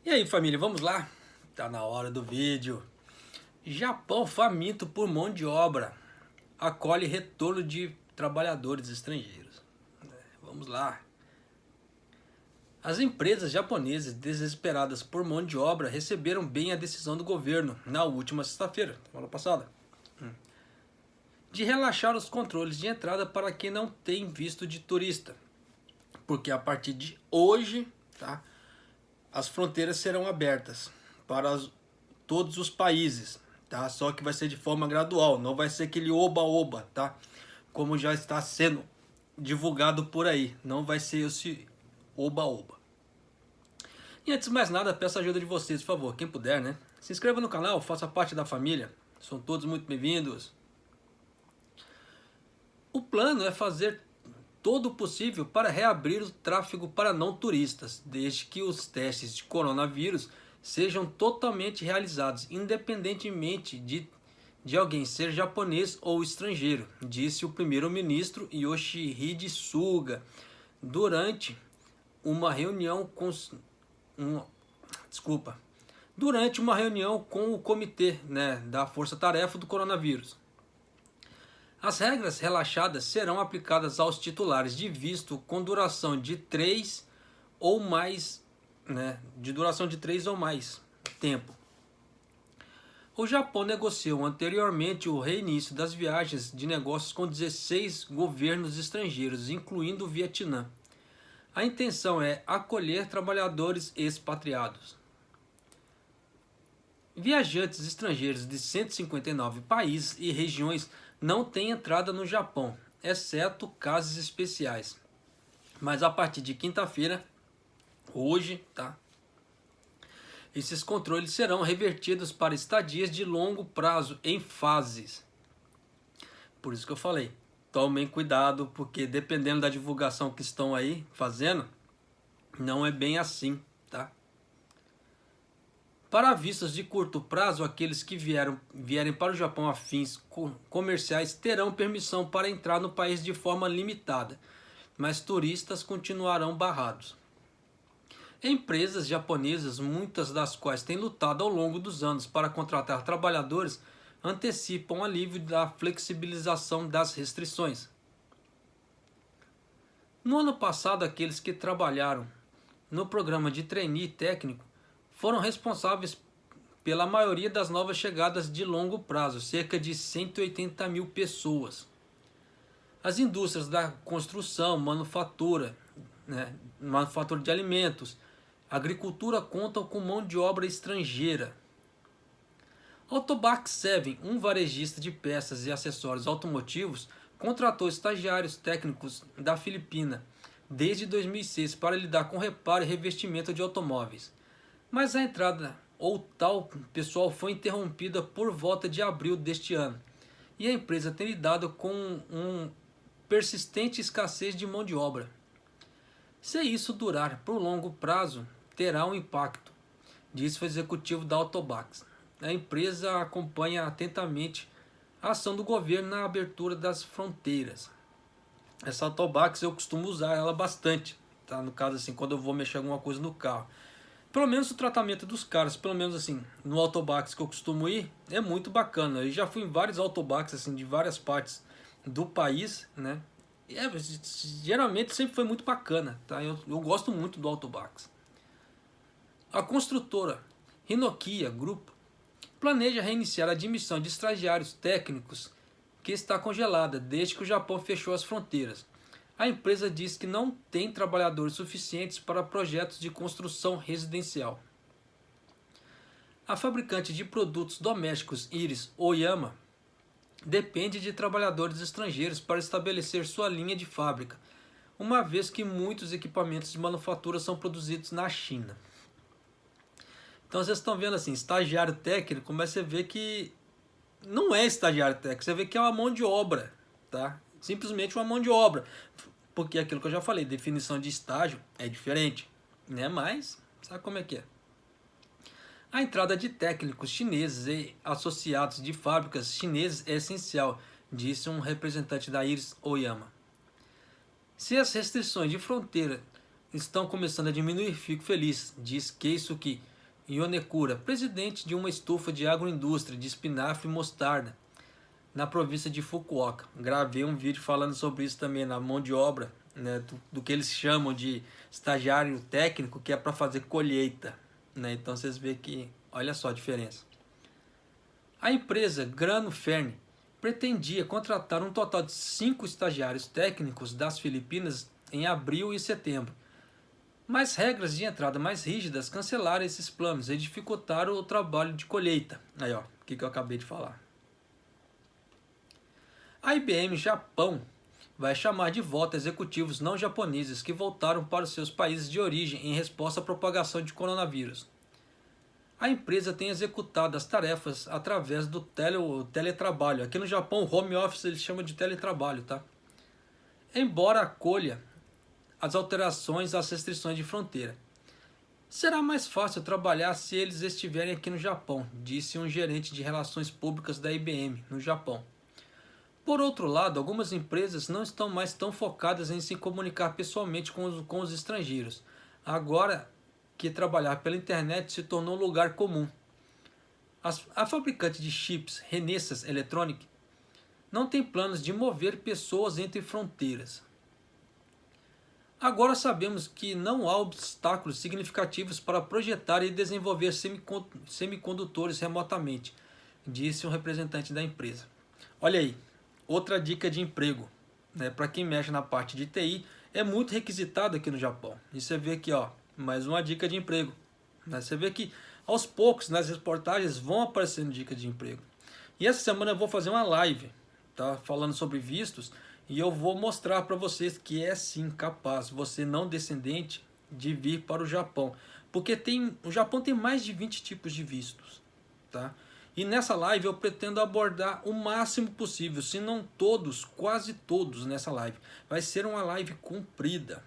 E aí, família, vamos lá? Tá na hora do vídeo. Japão faminto por mão de obra. Acolhe retorno de trabalhadores estrangeiros. Vamos lá. As empresas japonesas desesperadas por mão de obra receberam bem a decisão do governo na última sexta-feira, semana passada, de relaxar os controles de entrada para quem não tem visto de turista. Porque a partir de hoje, tá, as fronteiras serão abertas para todos os países, tá? Só que vai ser de forma gradual, não vai ser aquele oba-oba, tá? Como já está sendo divulgado por aí, não vai ser esse oba-oba. E antes de mais nada, peço a ajuda de vocês, por favor, quem puder, né? Se inscreva no canal, faça parte da família, são todos muito bem-vindos. O plano é fazer todo o possível para reabrir o tráfego para não turistas, desde que os testes de coronavírus sejam totalmente realizados, independentemente de alguém ser japonês ou estrangeiro, disse o primeiro-ministro Yoshihide Suga durante uma reunião com durante uma reunião com o comitê, da força-tarefa do coronavírus. As regras relaxadas serão aplicadas aos titulares de visto com duração de 3 ou mais, tempo. O Japão negociou anteriormente o reinício das viagens de negócios com 16 governos estrangeiros, incluindo o Vietnã. A intenção é acolher trabalhadores expatriados. Viajantes estrangeiros de 159 países e regiões não têm entrada no Japão, exceto casos especiais. Mas a partir de quinta-feira, hoje, tá? Esses controles serão revertidos para estadias de longo prazo em fases. Por isso que eu falei, tomem cuidado, porque dependendo da divulgação que estão aí fazendo, não é bem assim, tá? Para vistos de curto prazo, aqueles que vierem para o Japão a fins comerciais terão permissão para entrar no país de forma limitada, mas turistas continuarão barrados. Empresas japonesas, muitas das quais têm lutado ao longo dos anos para contratar trabalhadores, antecipam o alívio da flexibilização das restrições. No ano passado, aqueles que trabalharam no programa de trainee técnico foram responsáveis pela maioria das novas chegadas de longo prazo, cerca de 180 mil pessoas. As indústrias da construção, manufatura de alimentos, agricultura contam com mão de obra estrangeira. Autobac 7, um varejista de peças e acessórios automotivos, contratou estagiários técnicos da Filipina desde 2006 para lidar com reparo e revestimento de automóveis. Mas a entrada ou tal pessoal foi interrompida por volta de abril deste ano, e a empresa tem lidado com persistente escassez de mão de obra. Se isso durar por longo prazo, terá um impacto, disse o executivo da Autobax. A empresa acompanha atentamente a ação do governo na abertura das fronteiras. Essa Autobax eu costumo usar ela bastante, tá? No caso assim, quando eu vou mexer alguma coisa no carro. Pelo menos o tratamento dos caras, pelo menos assim, no Autobax que eu costumo ir, é muito bacana. Eu já fui em vários Autobax assim, de várias partes do país, né? E geralmente sempre foi muito bacana, tá? Eu gosto muito do Autobax. A construtora Hinokiya Group planeja reiniciar a admissão de estagiários técnicos que está congelada desde que o Japão fechou as fronteiras. A empresa diz que não tem trabalhadores suficientes para projetos de construção residencial. A fabricante de produtos domésticos Iris Oyama depende de trabalhadores estrangeiros para estabelecer sua linha de fábrica, uma vez que muitos equipamentos de manufatura são produzidos na China. Então vocês estão vendo assim, estagiário técnico, mas você vê que não é estagiário técnico, você vê que é uma mão de obra, tá? Simplesmente uma mão de obra, porque aquilo que eu já falei, definição de estágio é diferente, né? Mas sabe como é que é? A entrada de técnicos chineses e associados de fábricas chineses é essencial, disse um representante da Iris Oyama. Se as restrições de fronteira estão começando a diminuir, fico feliz, diz Keisuke Yonekura, presidente de uma estufa de agroindústria de espinafre e mostarda na província de Fukuoka. Gravei um vídeo falando sobre isso também, na mão de obra, né, do que eles chamam de estagiário técnico, que é para fazer colheita, né? Então vocês veem que, olha só a diferença. A empresa Grano Fern pretendia contratar um total de 5 estagiários técnicos das Filipinas em abril e setembro, mas regras de entrada mais rígidas cancelaram esses planos e dificultaram o trabalho de colheita. Aí, ó, o que eu acabei de falar. A IBM Japão vai chamar de volta executivos não japoneses que voltaram para os seus países de origem em resposta à propagação de coronavírus. A empresa tem executado as tarefas através do teletrabalho. Aqui no Japão, o home office eles chamam de teletrabalho, tá? Embora acolha as alterações às restrições de fronteira. Será mais fácil trabalhar se eles estiverem aqui no Japão, disse um gerente de relações públicas da IBM no Japão. Por outro lado, algumas empresas não estão mais tão focadas em se comunicar pessoalmente com os estrangeiros, agora que trabalhar pela internet se tornou um lugar comum. A fabricante de chips Renesas Electronic não tem planos de mover pessoas entre fronteiras. Agora sabemos que não há obstáculos significativos para projetar e desenvolver semicondutores remotamente, disse um representante da empresa. Olha aí, outra dica de emprego, né? Para quem mexe na parte de TI, é muito requisitado aqui no Japão. E você vê aqui, ó, mais uma dica de emprego, né? Você vê que aos poucos nas reportagens vão aparecendo dicas de emprego. E essa semana eu vou fazer uma live, tá? Falando sobre vistos. E eu vou mostrar para vocês que é sim capaz, você não descendente, de vir para o Japão. Porque o Japão tem mais de 20 tipos de vistos, tá? E nessa live eu pretendo abordar o máximo possível, se não todos, quase todos nessa live. Vai ser uma live comprida,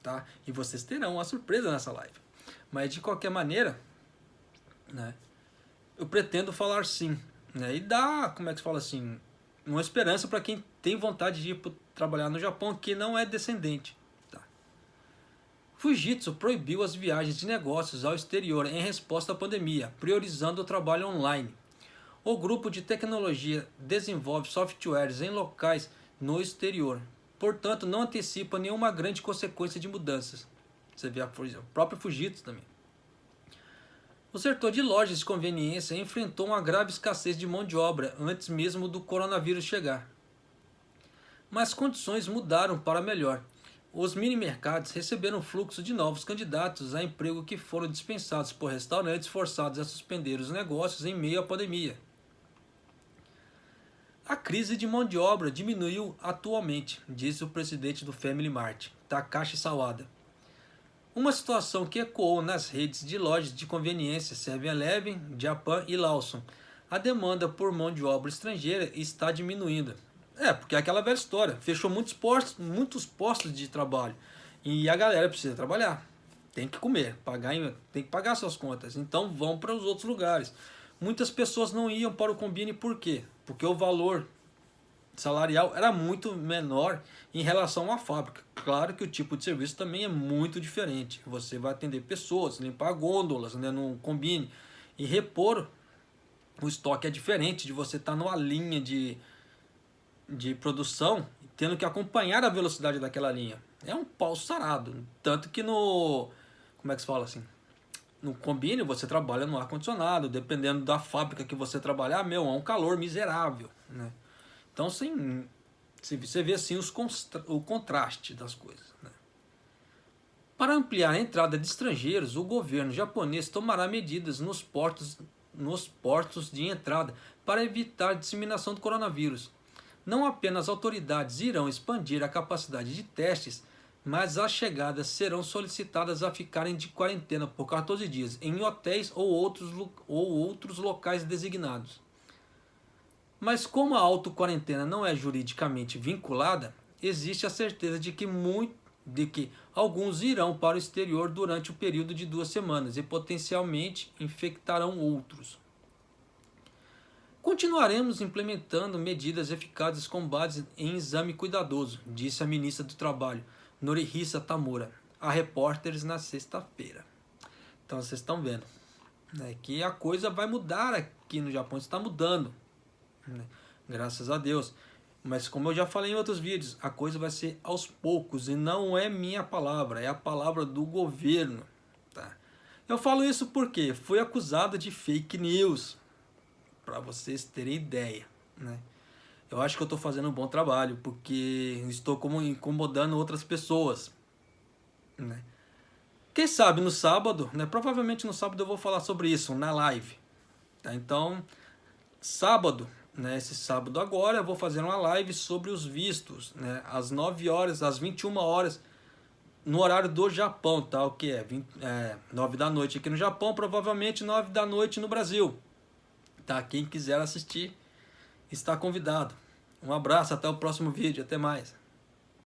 tá? E vocês terão uma surpresa nessa live. Mas de qualquer maneira, né, eu pretendo falar sim, né? E dar, como é que se fala assim, uma esperança para quem tem vontade de ir trabalhar no Japão que não é descendente. Tá? Fujitsu proibiu as viagens de negócios ao exterior em resposta à pandemia, priorizando o trabalho online. O grupo de tecnologia desenvolve softwares em locais no exterior, portanto não antecipa nenhuma grande consequência de mudanças. Você vê a própria Fujitsu também. O setor de lojas de conveniência enfrentou uma grave escassez de mão de obra antes mesmo do coronavírus chegar. Mas condições mudaram para melhor. Os mini-mercados receberam fluxo de novos candidatos a emprego que foram dispensados por restaurantes forçados a suspender os negócios em meio à pandemia. A crise de mão de obra diminuiu atualmente, disse o presidente do Family Mart, Takashi Sawada. Uma situação que ecoou nas redes de lojas de conveniência 7-Eleven, Japan e Lawson. A demanda por mão de obra estrangeira está diminuindo. Porque é aquela velha história. Fechou muitos postos de trabalho. E a galera precisa trabalhar. Tem que comer, tem que pagar suas contas. Então vão para os outros lugares. Muitas pessoas não iam para o Combini por quê? Porque o valor salarial era muito menor em relação à fábrica. Claro que o tipo de serviço também é muito diferente. Você vai atender pessoas, limpar gôndolas, né, no Combini. E repor o estoque é diferente de você estar numa linha de produção, tendo que acompanhar a velocidade daquela linha. É um pau sarado. Tanto que como é que se fala assim? No Combini você trabalha no ar-condicionado, dependendo da fábrica que você trabalhar, é um calor miserável, né? Então, você vê assim o contraste das coisas, né? Para ampliar a entrada de estrangeiros, o governo japonês tomará medidas nos portos de entrada para evitar a disseminação do coronavírus. Não apenas autoridades irão expandir a capacidade de testes, mas as chegadas serão solicitadas a ficarem de quarentena por 14 dias em hotéis ou outros locais designados. Mas como a autoquarentena não é juridicamente vinculada, existe a certeza de que alguns irão para o exterior durante o período de 2 semanas e potencialmente infectarão outros. Continuaremos implementando medidas eficazes com base em exame cuidadoso, disse a ministra do Trabalho, Norihisa Tamura, a repórteres na sexta-feira. Então vocês estão vendo. né, que a coisa vai mudar aqui no Japão, está mudando, né, graças a Deus. Mas como eu já falei em outros vídeos, a coisa vai ser aos poucos e não é minha palavra, é a palavra do governo, tá? Eu falo isso porque fui acusado de fake news, para vocês terem ideia, né? Eu acho que eu estou fazendo um bom trabalho porque estou como incomodando outras pessoas, né? Quem sabe no sábado, né? Provavelmente no sábado eu vou falar sobre isso na live, tá? Então, sábado, né? Esse sábado agora eu vou fazer uma live sobre os vistos, né? Às 9 horas, às 21 horas, no horário do Japão, tá? O que é? 9 da noite aqui no Japão, provavelmente 9 da noite no Brasil, tá? Quem quiser assistir está convidado. Um abraço, até o próximo vídeo, até mais.